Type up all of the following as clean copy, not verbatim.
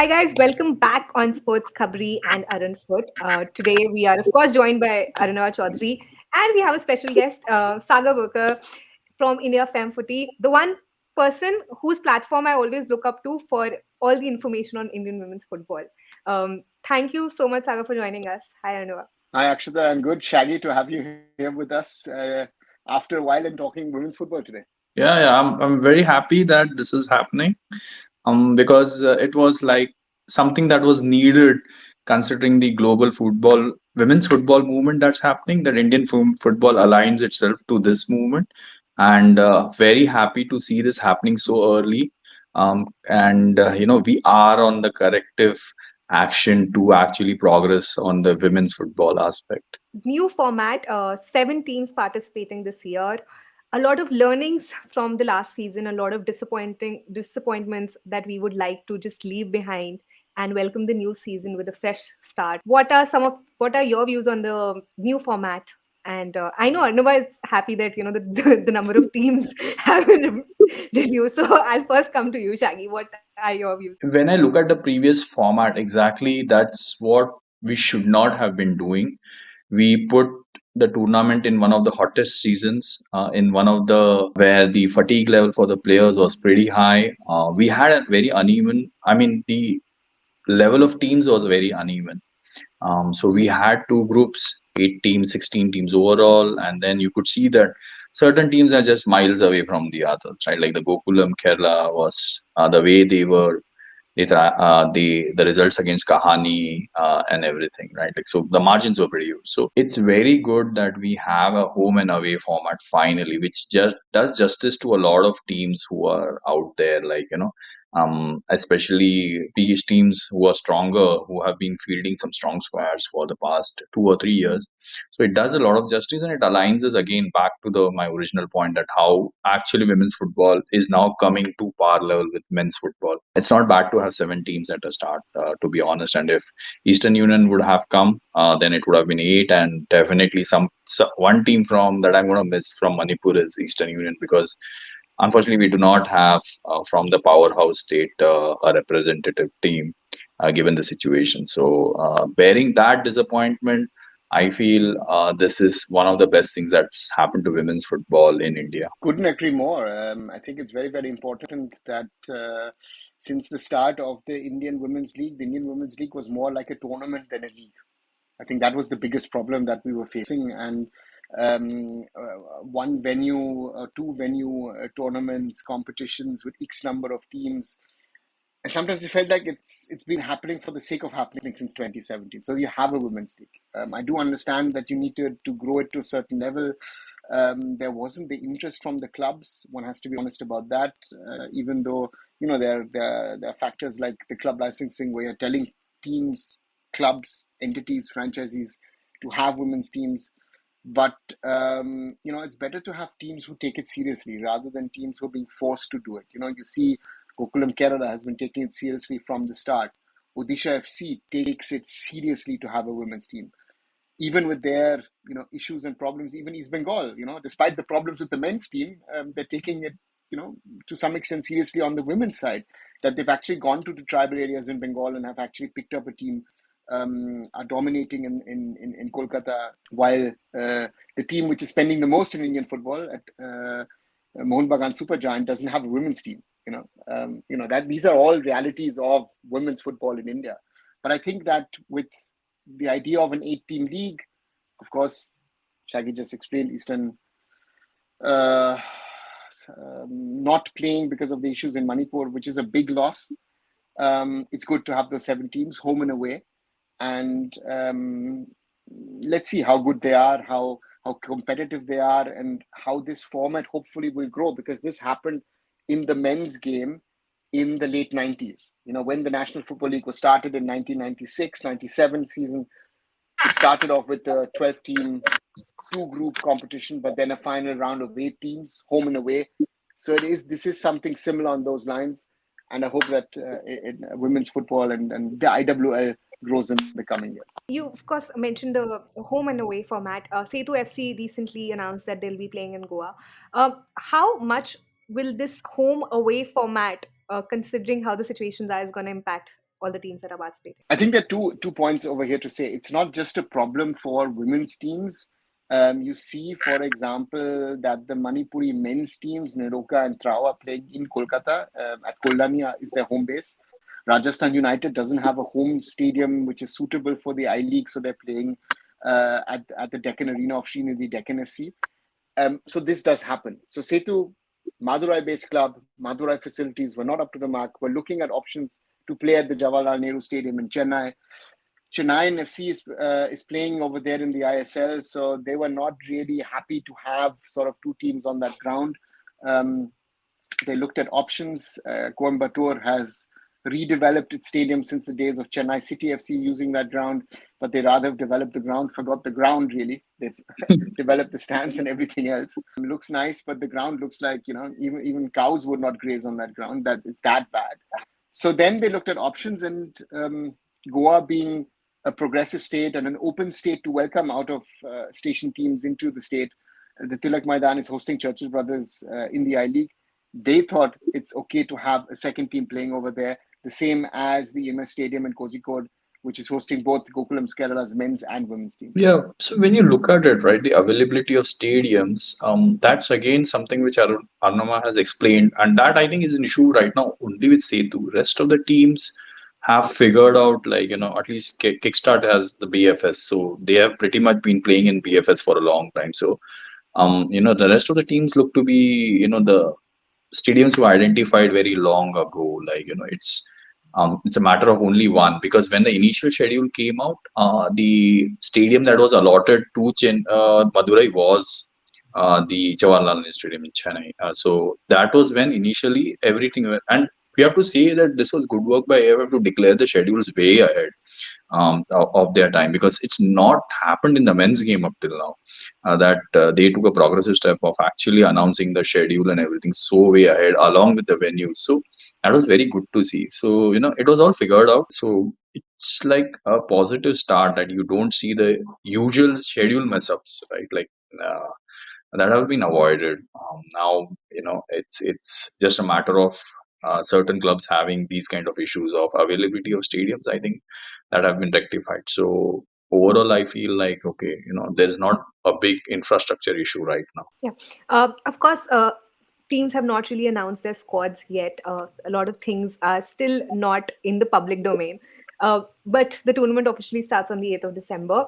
Hi guys, welcome back on Sports Khabri and Arun Foot. Today we are of course joined by Arunav Chaudhary and we have a special guest, Saga Burker from India Fem Footy, the one person whose platform I always look up to for all the information on Indian women's football. Thank you so much, Saga, for joining us. Hi, Arunav. Hi, Akshata, and good, Shaggy, to have you here with us after a while and talking women's football today. Yeah, I'm very happy that this is happening. Because it was like something that was needed, considering the global women's football movement that's happening. That Indian football aligns itself to this movement, and very happy to see this happening so early. And we are on the corrective action to actually progress on the women's football aspect. New format, 7 teams participating this year. A lot of learnings from the last season, a lot of disappointments that we would like to just leave behind and welcome the new season with a fresh start. What are your views on the new format? And I know Arnava is happy that the number of teams have been reduced. So I'll first come to you, Shaggy. What are your views? When I look at the previous format, exactly that's what we should not have been doing. We put the tournament in one of the hottest seasons, in one of the where the fatigue level for the players was pretty high. We had a very uneven. I mean, the level of teams was very uneven. So we had two groups, 8 teams, 16 teams overall, and then you could see that certain teams are just miles away from the others, right? Like the Gokulam Kerala was the way they were the results against Kahani and everything, right? Like so, the margins were pretty huge. So it's very good that we have a home and away format finally, which just does justice to a lot of teams who are out there, like especially PH teams who are stronger, who have been fielding some strong squads for the past 2 or 3 years. So it does a lot of justice, and it aligns us again back to the my original point that how actually women's football is now coming to par level with men's football. It's not bad to have 7 teams at the start, to be honest. And if Eastern Union would have come, then it would have been 8, and definitely one team from that I'm going to miss from Manipur is Eastern Union, because unfortunately we do not have from the powerhouse state a representative team, given the situation. So bearing that disappointment, I feel this is one of the best things that's happened to women's football in India. Couldn't agree more. I think it's very, very important that since the start of the Indian Women's League, the Indian Women's League was more like a tournament than a league. I think that was the biggest problem that we were facing. And one venue, two venue tournaments, competitions with X number of teams. And sometimes it felt like it's been happening for the sake of happening since 2017. So you have a women's league. I do understand that you need to grow it to a certain level. There wasn't the interest from the clubs. One has to be honest about that. Even though there are factors like the club licensing, where you're telling teams, clubs, entities, franchisees to have women's teams. But it's better to have teams who take it seriously rather than teams who are being forced to do it. You see Gokulam Kerala has been taking it seriously from the start. Odisha FC takes it seriously to have a women's team. Even with their issues and problems, even East Bengal, despite the problems with the men's team, they're taking it to some extent seriously on the women's side. That they've actually gone to the tribal areas in Bengal and have actually picked up a team, are dominating in Kolkata, while the team which is spending the most in Indian football at Mohun Bagan Supergiant doesn't have a women's team. That these are all realities of women's football in India. But I think that with the idea of an 8-team league, of course, Shaggy just explained Eastern not playing because of the issues in Manipur, which is a big loss. It's good to have those 7 teams home and away, and let's see how good they are, how competitive they are, and how this format hopefully will grow, because this happened in the men's game in the late 90s. When the National Football League was started in 1996-97 season, it started off with a 12-team, 2-group competition, but then a final round of 8 teams, home and away. So this is something similar on those lines. And I hope that women's football and the IWL grows in the coming years. You, of course, mentioned the home and away format. Setu FC recently announced that they'll be playing in Goa. How much will this home away format, considering how the situations are, is going to impact all the teams that are participating? I think there are two points over here to say. It's not just a problem for women's teams. You see, for example, that the Manipuri men's teams, Neroka and Trao, are playing in Kolkata at Koldani is their home base. Rajasthan United doesn't have a home stadium which is suitable for the I League, so they're playing at the Deccan Arena of Srinidhi, Deccan FC. So this does happen. So Setu, Madurai-based club, Madurai facilities were not up to the mark. We're looking at options to play at the Jawaharlal Nehru Stadium in Chennai. Chennai FC is playing over there in the ISL, so they were not really happy to have sort of two teams on that ground. They looked at options. Coimbatore has redeveloped its stadium since the days of Chennai City FC using that ground, but they rather have developed the ground, forgot the ground really. They've developed the stands and everything else. It looks nice, but the ground looks like, even cows would not graze on that ground. That it's that bad. So then they looked at options, and Goa being a progressive state and an open state to welcome out of station teams into the state, the Tilak Maidan is hosting Churchill Brothers in the I League. They thought it's okay to have a second team playing over there, the same as the MS Stadium in Kozhikode, which is hosting both Gokulam Kerala's men's and women's team. Yeah, so when you look at it, right, the availability of stadiums, that's again something which Arnama has explained, and that I think is an issue right now only with Setu. Rest of the teams have figured out, like, at least Kickstart has the BFS, so they have pretty much been playing in BFS for a long time. So, the rest of the teams look to be, the stadiums were identified very long ago. Like, it's a matter of only one, because when the initial schedule came out, the stadium that was allotted to Madurai was the Jawaharlal Nehru Stadium in Chennai. So that was when initially everything went, and we have to say that this was good work by AFF to declare the schedules way ahead of their time, because it's not happened in the men's game up till now. That they took a progressive step of actually announcing the schedule and everything so way ahead along with the venues. So that was very good to see. So it was all figured out. So it's like a positive start that you don't see the usual schedule mess ups, right? Like that have been avoided. Now it's just a matter of certain clubs having these kind of issues of availability of stadiums, I think, that have been rectified. So overall, I feel like, okay, there is not a big infrastructure issue right now. Yeah. Of course, teams have not really announced their squads yet. A lot of things are still not in the public domain. But the tournament officially starts on the 8th of December.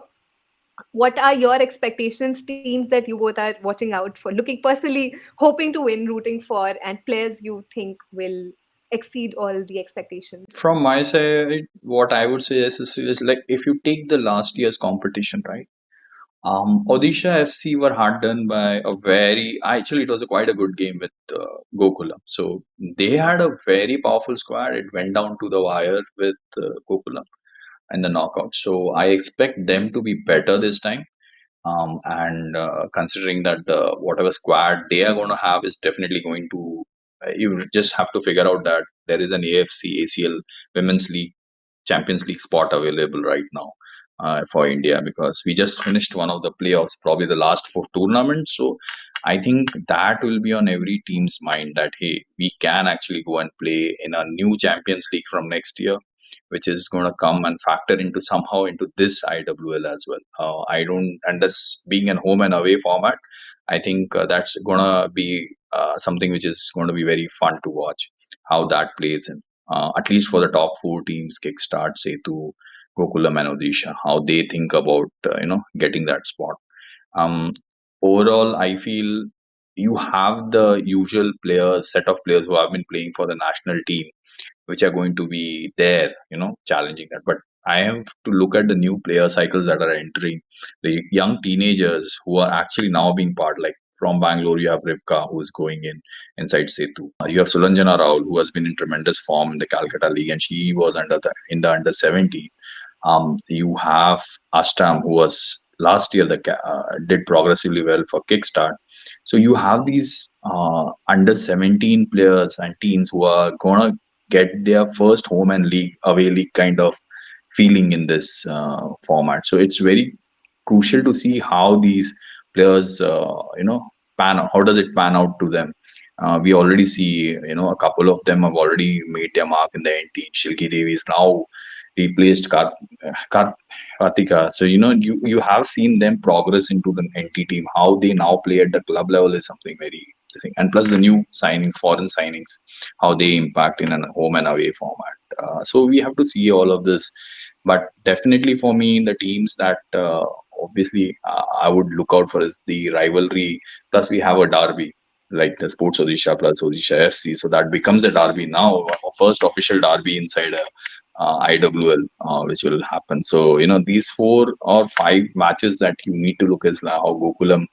What are your expectations, teams that you both are watching out for, looking personally, hoping to win, rooting for, and players you think will exceed all the expectations? From my side, what I would say is like, if you take the last year's competition, right? Odisha FC were hard done by actually, it was quite a good game with Gokulam. So they had a very powerful squad. It went down to the wire with Gokulam and the knockout. So I expect them to be better this time. And considering that whatever squad they are going to have is definitely going to, you just have to figure out that there is an AFC ACL Women's League Champions League spot available right now for India, because we just finished one of the playoffs, probably the last four tournaments. So I think that will be on every team's mind, that hey, we can actually go and play in a new Champions League from next year, which is going to come and factor into somehow into this IWL as well. I don't, and this being an home and away format, I think that's going to be something which is going to be very fun to watch how that plays in. At least for the top four teams, Kickstart, Setu, Gokulam, and Odisha, how they think about getting that spot. Um, Overall, I feel you have the usual players, set of players who have been playing for the national team, which are going to be there, challenging that. But I have to look at the new player cycles that are entering, the young teenagers who are actually now being part. Like from Bangalore, you have Rivka, who is going inside Setu. You have Sulanjana Raul, who has been in tremendous form in the Calcutta League, and she was in the under 17. You have Ashtam, who was last year did progressively well for Kickstart. So you have these under 17 players and teams who are gonna get their first home and league away league kind of feeling in this format. So it's very crucial to see how these players, pan. How does it pan out to them? We already see, a couple of them have already made their mark in the NT. Shilki Devi is now replaced Kartika. So, you have seen them progress into the NT team. How they now play at the club level is something very interesting. And plus the new signings, foreign signings, how they impact in a home and away format. So we have to see all of this. But definitely for me, the teams that obviously I would look out for is the rivalry. Plus, we have a derby like the Sports Odisha plus Odisha FC. So that becomes a derby now, a first official derby inside a IWL, which will happen. So, these 4 or 5 matches that you need to look is how Gokulam,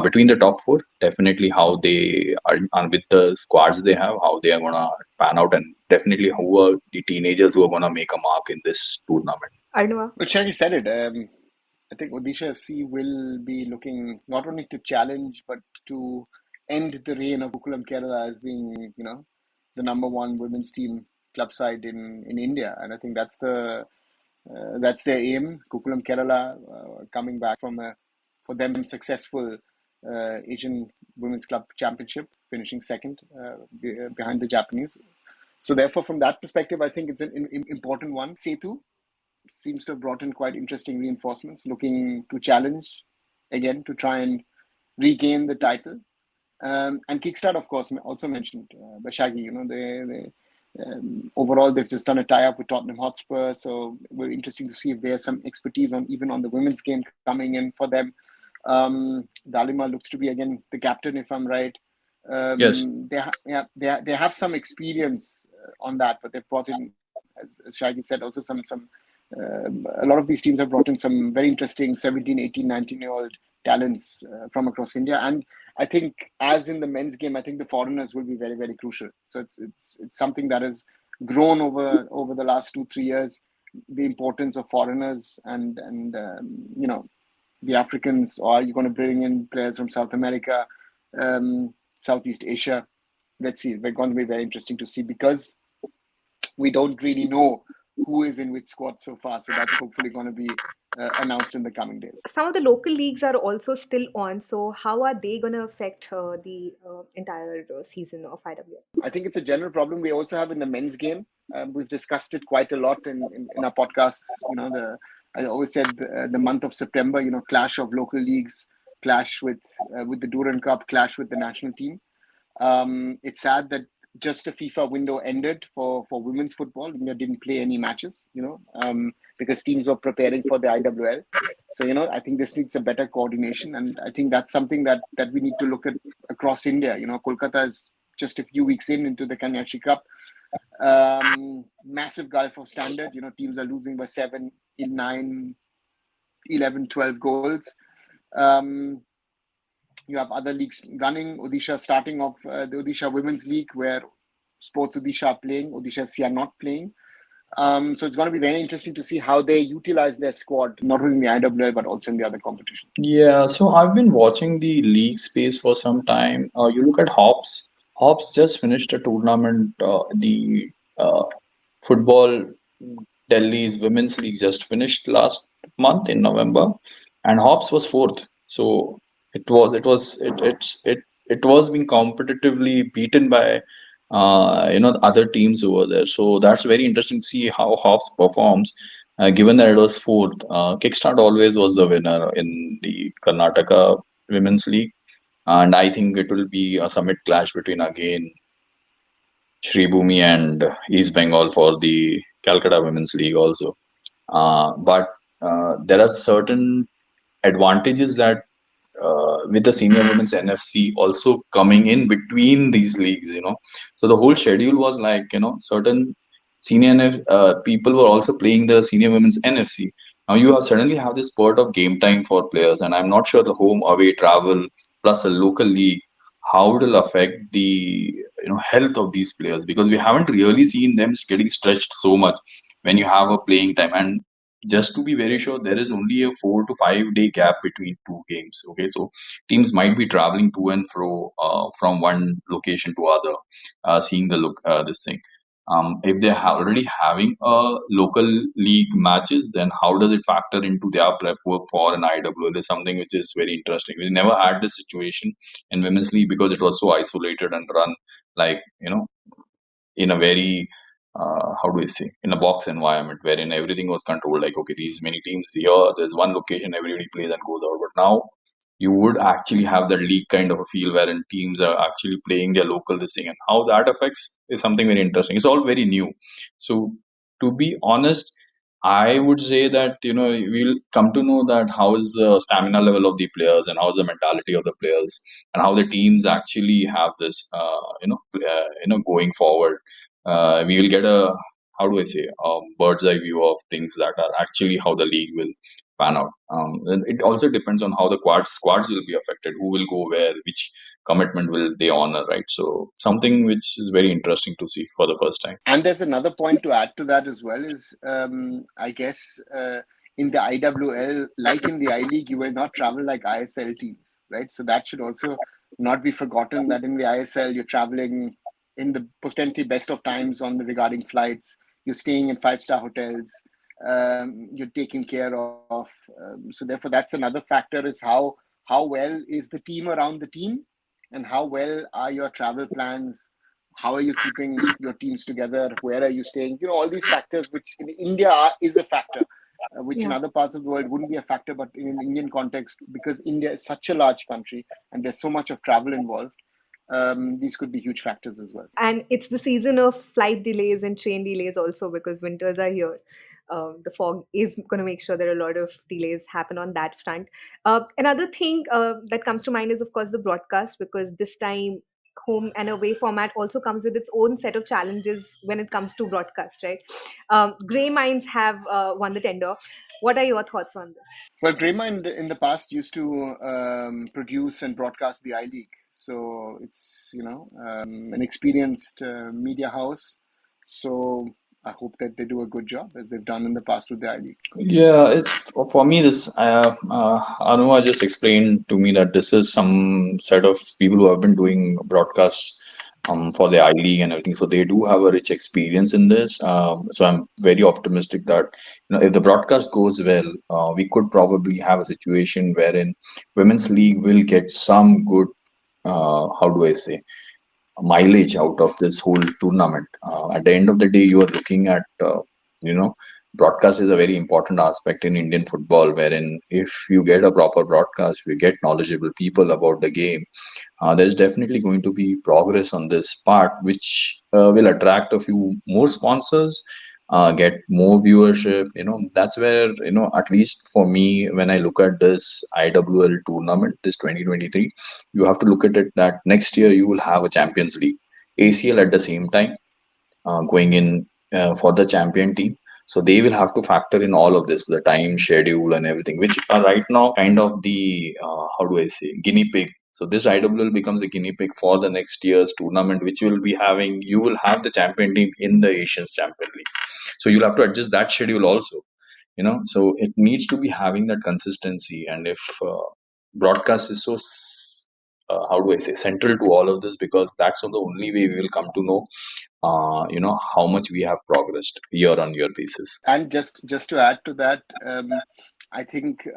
between the top 4, definitely how they are with the squads they have, how they are going to pan out, and definitely who are the teenagers who are going to make a mark in this tournament. Arnava? But Shaggy said it. I think Odisha FC will be looking not only to challenge but to end the reign of Gokulam Kerala as being, the number one women's team club side in India, and I think that's their aim. Gokulam Kerala coming back from a for them successful Asian Women's Club Championship, finishing second behind the Japanese. So therefore, from that perspective, I think it's an important one. Setu seems to have brought in quite interesting reinforcements, looking to challenge again to try and regain the title. And Kickstart, of course, also mentioned by Shaggy. Overall they've just done a tie-up with Tottenham Hotspur, so we're interesting to see if there's some expertise on even on the women's game coming in for them. Dalima looks to be again the captain, if I'm right. Yes. They have some experience on that, but they've brought in, as Shaggy said, also some a lot of these teams have brought in some very interesting 17, 18, 19-year-old talents from across India. And I think, as in the men's game, I think the foreigners will be very, very crucial. So it's something that has grown over the last 2-3 years. The importance of foreigners and the Africans, or are you going to bring in players from South America, Southeast Asia? Let's see. They're going to be very interesting to see because we don't really know who is in which squad so far. So that's hopefully going to be announced in the coming days. Some of the local leagues are also still on, so how are they going to affect the entire season of IWL? I think it's a general problem we also have in the men's game. We've discussed it quite a lot in our podcasts. I always said the month of September, clash of local leagues, clash with the Duran Cup, clash with the national team. It's sad that just a FIFA window ended for women's football. India didn't play any matches, because teams were preparing for the IWL. So, I think this needs a better coordination. And I think that's something that we need to look at across India. Kolkata is just a few weeks into the Kanyashi Cup. Massive gulf of standard. Teams are losing by 7, 9, 11, 12 goals. You have other leagues running. Odisha starting off the Odisha Women's League, where Sports Odisha are playing. Odisha FC are not playing. So it's going to be very interesting to see how they utilize their squad, not only in the IWL, but also in the other competitions. Yeah, so I've been watching the league space for some time. You look at Hops. Hops just finished a tournament, the football Delhi's women's league just finished last month in November, and Hops was fourth. So it was being competitively beaten by other teams over there. So that's very interesting to see how Hops performs. Given that it was fourth, Kickstart always was the winner in the Karnataka Women's League, and I think it will be a summit clash between again Shribhumi and East Bengal for the Calcutta Women's League also. But there are certain advantages that with the senior women's NFC also coming in between these leagues, So the whole schedule was like, certain senior people were also playing the senior women's NFC. Now you have suddenly have this spurt of game time for players, and I'm not sure the home away travel plus a local league how it will affect the health of these players, because we haven't really seen them getting stretched so much when you have a playing time. And just to be very sure, there is only a 4 to 5 day gap between two games. Okay, so teams might be traveling to and fro from one location to other, seeing the look this thing. If they're already having a local league matches, then how does it factor into their prep work for an IWL is something which is very interesting. We never had this situation in women's league because it was so isolated and run like, in a very how do I say, in a box environment wherein everything was controlled. Like, okay, these many teams here, there's one location, everybody plays and goes out. But now you would actually have that league kind of a feel wherein teams are actually playing their local this thing, and how that affects is something very interesting. It's all very new. So to be honest, I would say that we'll come to know that how is the stamina level of the players and how is the mentality of the players and how the teams actually have this going forward. We will get a, how do I say, bird's eye view of things that are actually how the league will pan out. And it also depends on how the squads will be affected, who will go where, which commitment will they honor, right? So something which is very interesting to see for the first time. And there's another point to add to that as well is, I guess, in the IWL, like in the I League, you will not travel like ISL teams, right? So that should also not be forgotten that in the ISL, you're traveling in the potentially best of times on the regarding flights. You're staying in five-star hotels. You're taken care of. So therefore, that's another factor is how well is the team around the team, and how well are your travel plans, how are you keeping your teams together, where are you staying, all these factors which in India is a factor, which in Yeah. other parts of the world wouldn't be a factor, but in an Indian context, because India is such a large country and there's so much of travel involved, these could be huge factors as well. And it's the season of flight delays and train delays also because winters are here. The fog is going to make sure that a lot of delays happen on that front. Another thing that comes to mind is, of course, the broadcast, because this time home and away format also comes with its own set of challenges when it comes to broadcast, right? Grey Minds have won the tender. What are your thoughts on this? Well, Grema in the past used to produce and broadcast the I League, so it's an experienced media house. So I hope that they do a good job as they've done in the past with the I League. Yeah, it's for me. This Anuva just explained to me that this is some set of people who have been doing broadcasts for the I League and everything. So they do have a rich experience in this. So I'm very optimistic that if the broadcast goes well, we could probably have a situation wherein women's league will get some good. How do I say? Mileage out of this whole tournament. At the end of the day, you are looking at, broadcast is a very important aspect in Indian football, wherein if you get a proper broadcast, you get knowledgeable people about the game, there's definitely going to be progress on this part, which will attract a few more sponsors, get more viewership. That's where, at least for me, when I look at this IWL tournament, this 2023, you have to look at it that next year you will have a Champions League, ACL at the same time, going in for the champion team. So they will have to factor in all of this, the time schedule and everything, which are right now kind of the how do I say, guinea pig. So this IWL becomes a guinea pig for the next year's tournament, which will be having, you will have the champion team in the Asian Champion League. So you'll have to adjust that schedule also. So it needs to be having that consistency. And if broadcast is so how do I say, central to all of this, because that's the only way we will come to know how much we have progressed year on year basis. And just to add to that, I think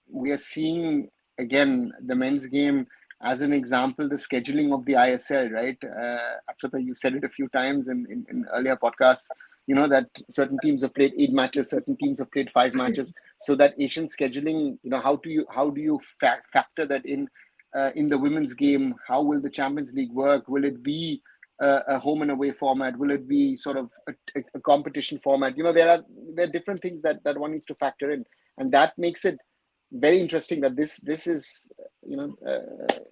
we are seeing again the men's game as an example, the scheduling of the ISL, right? Akshata, you said it a few times in earlier podcasts. That certain teams have played 8 matches, certain teams have played 5 matches. So that Asian scheduling, how do you factor that in the women's game? How will the Champions League work? Will it be a home and away format? Will it be sort of a competition format? There are different things that one needs to factor in, and that makes it very interesting. That this is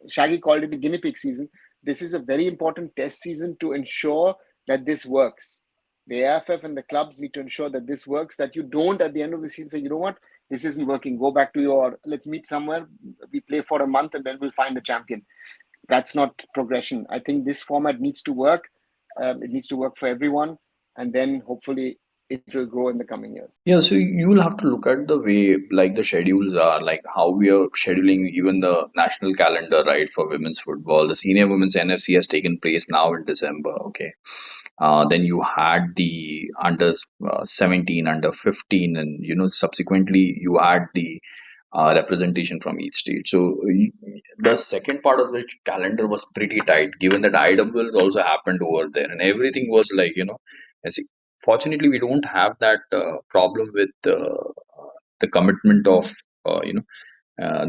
Shaggy called it the guinea pig season. This is a very important test season to ensure that this works. The AFF and the clubs need to ensure that this works. That you don't at the end of the season say, you know what, this isn't working. Go back to let's meet somewhere. We play for a month and then we'll find a champion. That's not progression. I think this format needs to work. It needs to work for everyone, and then hopefully it will grow in the coming years. Yeah, so you will have to look at the way like the schedules are, like how we are scheduling even the national calendar, right, for women's football. The senior women's NFC has taken place now in December. Okay. Then you had the under 17, under 15, and subsequently you had the representation from each state. So the second part of the calendar was pretty tight, given that IWL also happened over there, and everything was like I see. Fortunately, we don't have that problem with the commitment of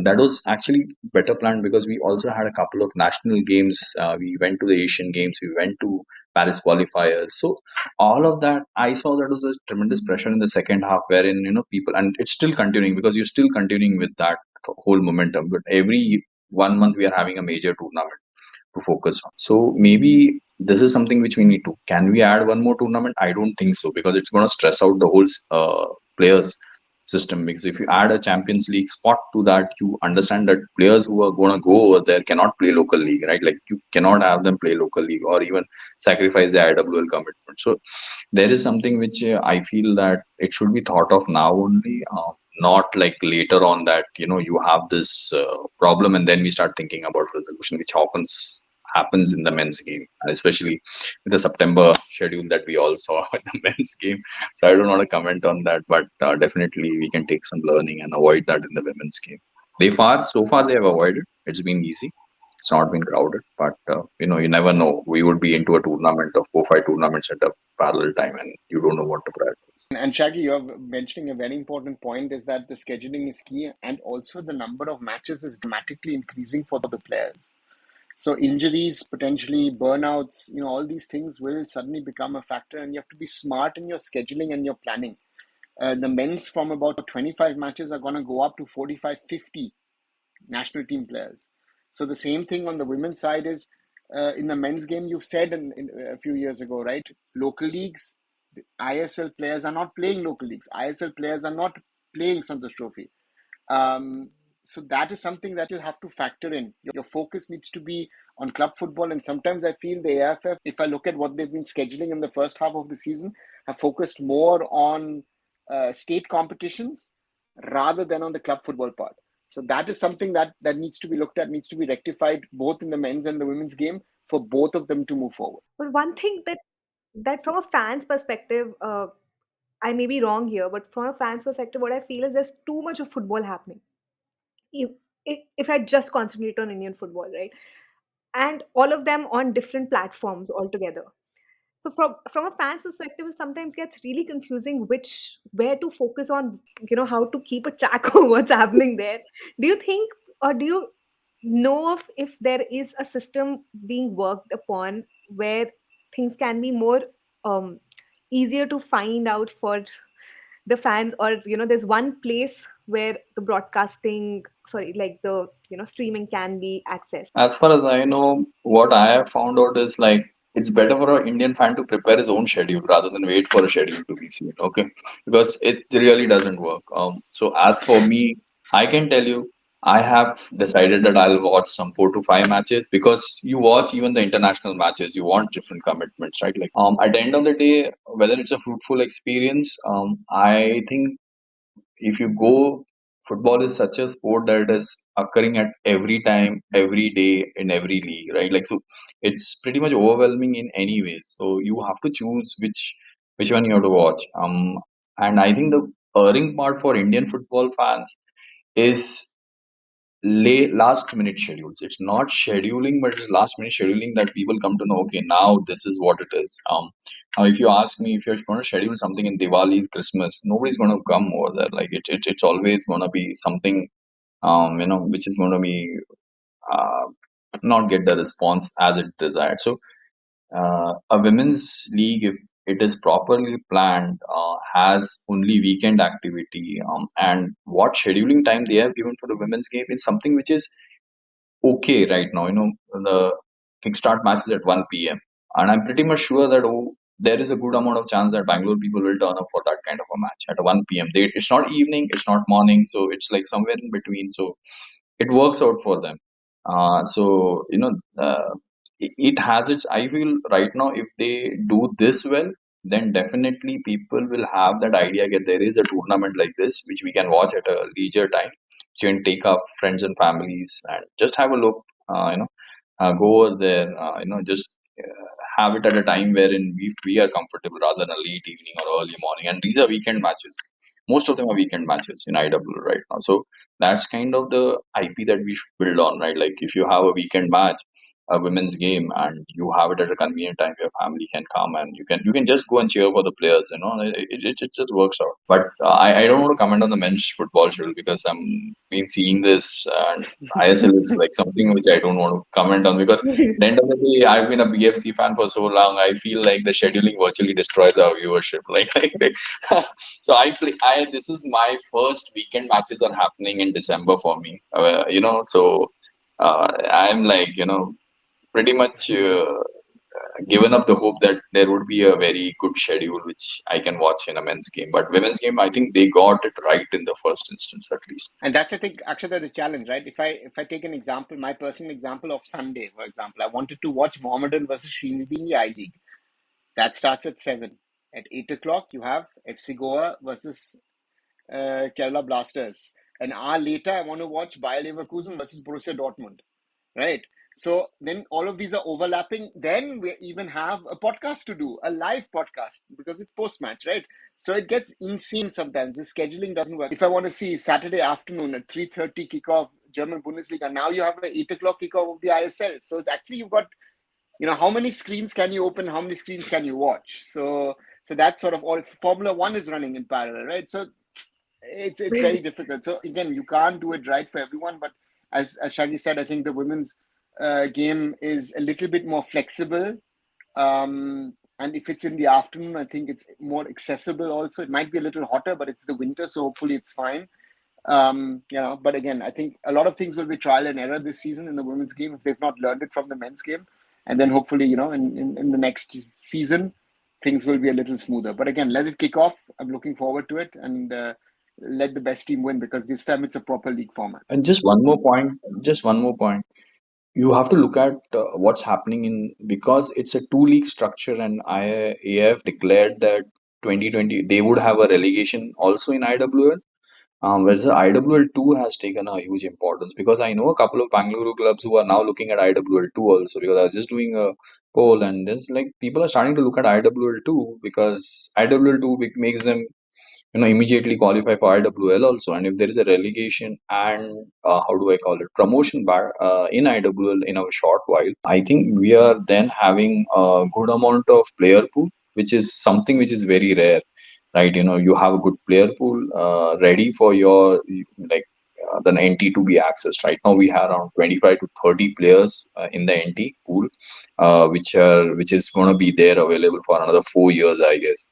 that was actually better planned because we also had a couple of national games. We went to the Asian Games, we went to Paris qualifiers. So all of that, I saw that was a tremendous pressure in the second half, wherein people, and it's still continuing because you're still continuing with that whole momentum. But every 1 month we are having a major tournament to focus on. So maybe this is something which we need to. Can we add one more tournament? I don't think so because it's going to stress out the whole players system. Because if you add a Champions League spot to that, you understand that players who are going to go over there cannot play local league, right? Like you cannot have them play local league or even sacrifice the IWL commitment. So there is something which I feel that it should be thought of now only, not like later on that you have this problem and then we start thinking about resolution, which often happens in the men's game, and especially with the September schedule that we all saw in the men's game. So I don't want to comment on that, but definitely we can take some learning and avoid that in the women's game. So far they have avoided. It's been easy. It's not been crowded, but you never know. We would be into a tournament of 4, 5 tournaments at a parallel time, and you don't know what to prioritize. And Shaggy, you're mentioning a very important point is that the scheduling is key, and also the number of matches is dramatically increasing for the players. So injuries, potentially burnouts, all these things will suddenly become a factor, and you have to be smart in your scheduling and your planning. The men's from about 25 matches are going to go up to 45, 50 national team players. So the same thing on the women's side is in the men's game, you've said in a few years ago, right? Local leagues, the ISL players are not playing local leagues. ISL players are not playing Santosh Trophy. Um, so that is something that you'll have to factor in. Your focus needs to be on club football. And sometimes I feel the AFF, if I look at what they've been scheduling in the first half of the season, have focused more on state competitions rather than on the club football part. So that is something that needs to be looked at, needs to be rectified both in the men's and the women's game for both of them to move forward. But one thing that from a fan's perspective, I may be wrong here, but from a fan's perspective, what I feel is there's too much of football happening. If, if I just concentrate on Indian football, right, and all of them on different platforms altogether. So from a fan's perspective, it sometimes gets really confusing where to focus on, how to keep a track of what's happening there. Do you think, or do you know of if there is a system being worked upon where things can be more um, easier to find out for the fans, or there's one place where the broadcasting, sorry, like the streaming can be accessed? As far as I know, what I have found out is like it's better for an Indian fan to prepare his own schedule rather than wait for a schedule to be seen. Okay, because it really doesn't work. So as for me, I can tell you, I have decided that I'll watch some 4 to 5 matches because you watch even the international matches, you want different commitments, right? Like at the end of the day, whether it's a fruitful experience, I think if you go, football is such a sport that is occurring at every time, every day, in every league, right? Like, so it's pretty much overwhelming in any ways. So you have to choose which one you have to watch. And I think the erring part for Indian football fans is last minute schedules. It's not scheduling, but it's last minute scheduling that people come to know, okay, now this is what it is. Now if you ask me, if you're going to schedule something in Diwali's, Christmas, nobody's going to come over there. Like it's always going to be something which is going to be uh, not get the response as it desired. So a women's league, if it is properly planned, has only weekend activity, and what scheduling time they have given for the women's game is something which is okay right now. The kickstart match is at 1 p.m. and I'm pretty much sure that there is a good amount of chance that Bangalore people will turn up for that kind of a match at 1 p.m. It's not evening, it's not morning, so it's like somewhere in between. So it works out for them. So it has its. I feel right now, if they do this well, then definitely people will have that idea that there is a tournament like this which we can watch at a leisure time. So you can take our friends and families and just have a look. Go over there. Just have it at a time wherein we are comfortable rather than a late evening or early morning. And these are weekend matches. Most of them are weekend matches in IWL right now. So that's kind of the IP that we should build on, right? Like if you have a weekend match, a women's game, and you have it at a convenient time, your family can come and you can just go and cheer for the players. It just works out. But I don't want to comment on the men's football schedule because I'm been seeing this, and ISL is like something which I don't want to comment on because at the end of the day, I've been a BFC fan for so long. I feel like the scheduling virtually destroys our viewership. So I play. I This is my first weekend matches are happening in December for me. So I'm like pretty much given up the hope that there would be a very good schedule which I can watch in a men's game. But women's game, I think they got it right in the first instance at least. And that's, I think, actually the challenge, right? If I take an example, my personal example of Sunday, for example, I wanted to watch Mohammedan versus Srinidhi in the I League. That starts at 7. At 8 o'clock, you have FC Goa versus Kerala Blasters. An hour later, I want to watch Bayer Leverkusen versus Borussia Dortmund, right? So then all of these are overlapping. Then we even have a podcast to do, a live podcast, because it's post-match, right? So it gets insane sometimes. The scheduling doesn't work. If I want to see Saturday afternoon at 3:30 kickoff, German Bundesliga, now you have an 8 o'clock kickoff of the ISL. So it's actually, you've got, how many screens can you open? How many screens can you watch? So that's sort of all. Formula One is running in parallel, right? So it's very difficult. So again, you can't do it right for everyone. But as Shaggy said, I think the women's game is a little bit more flexible. And if it's in the afternoon, I think it's more accessible also. It might be a little hotter, but it's the winter, so hopefully it's fine. But again, I think a lot of things will be trial and error this season in the women's game if they've not learned it from the men's game. And then hopefully, in the next season, things will be a little smoother. But again, let it kick off. I'm looking forward to it, and let the best team win, because this time it's a proper league format. And just one more point. You have to look at what's happening in because it's a two league structure, and IAF declared that 2020 they would have a relegation also in IWL. Whereas the IWL 2 has taken a huge importance because I know a couple of Bangalore clubs who are now looking at IWL 2 also because I was just doing a poll and there's like people are starting to look at IWL 2 because IWL 2 makes them immediately qualify for IWL also. And if there is a relegation and how do I call it promotion bar in IWL in a short while, I think we are then having a good amount of player pool, which is something which is very rare, right? You have a good player pool ready for your like the NT to be accessed. Right now we have around 25 to 30 players in the NT pool, which is going to be there available for another 4 years, I guess.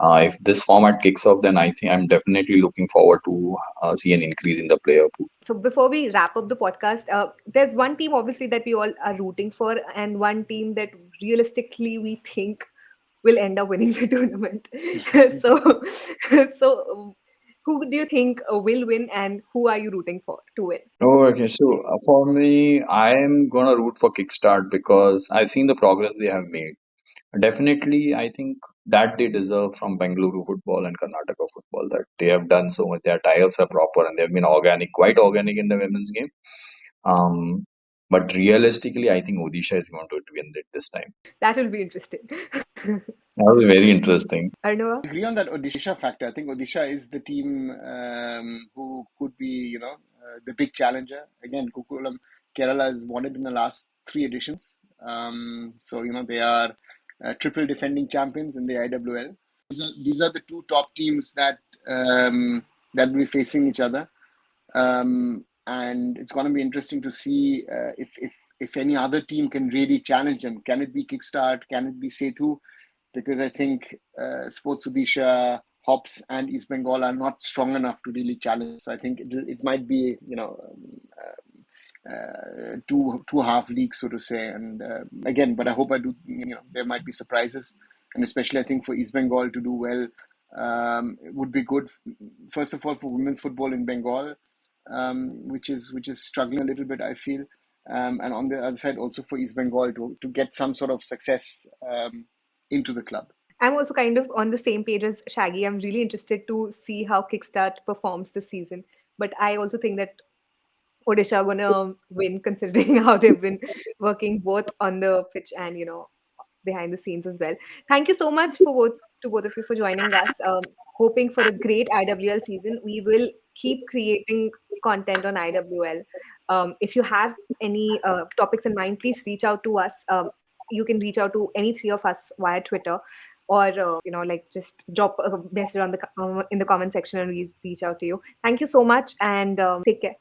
If this format kicks off, then I think I'm definitely looking forward to see an increase in the player pool. So before we wrap up the podcast, there's one team obviously that we all are rooting for, and one team that realistically we think will end up winning the tournament. so, so who do you think will win, and who are you rooting for to win? Oh, okay. So for me, I am gonna root for Kickstart because I've seen the progress they have made. Definitely, I think that they deserve from Bengaluru football and Karnataka football that they have done so much. Their tie-ups are proper and they've been organic, quite organic in the women's game. Um, but realistically, I think Odisha is going to win it this time. That will be interesting. That will be very interesting. Arnava? I agree on that Odisha factor. I think Odisha is the team who could be, the big challenger. Again, Kukulam, Kerala has won it in the last 3 editions. So, they are triple defending champions in the IWL. These are the two top teams that will be facing each other. And it's going to be interesting to see if any other team can really challenge them. Can it be Kickstart? Can it be Setu? Because I think Sports Odisha, Hops, and East Bengal are not strong enough to really challenge. So I think it might be, two half leagues, so to say. And again, but I hope there might be surprises. And especially I think for East Bengal to do well, it would be good, first of all, for women's football in Bengal, which is struggling a little bit, I feel. And on the other side, also for East Bengal to get some sort of success into the club. I'm also kind of on the same page as Shaggy. I'm really interested to see how Kickstart performs this season. But I also think that Odisha are gonna win, considering how they've been working both on the pitch and behind the scenes as well. Thank you so much for both of you for joining us. Hoping for a great IWL season. We will keep creating content on IWL. If you have any topics in mind, please reach out to us. You can reach out to any three of us via Twitter, or like just drop a message on the in the comment section, and we reach out to you. Thank you so much, and take care.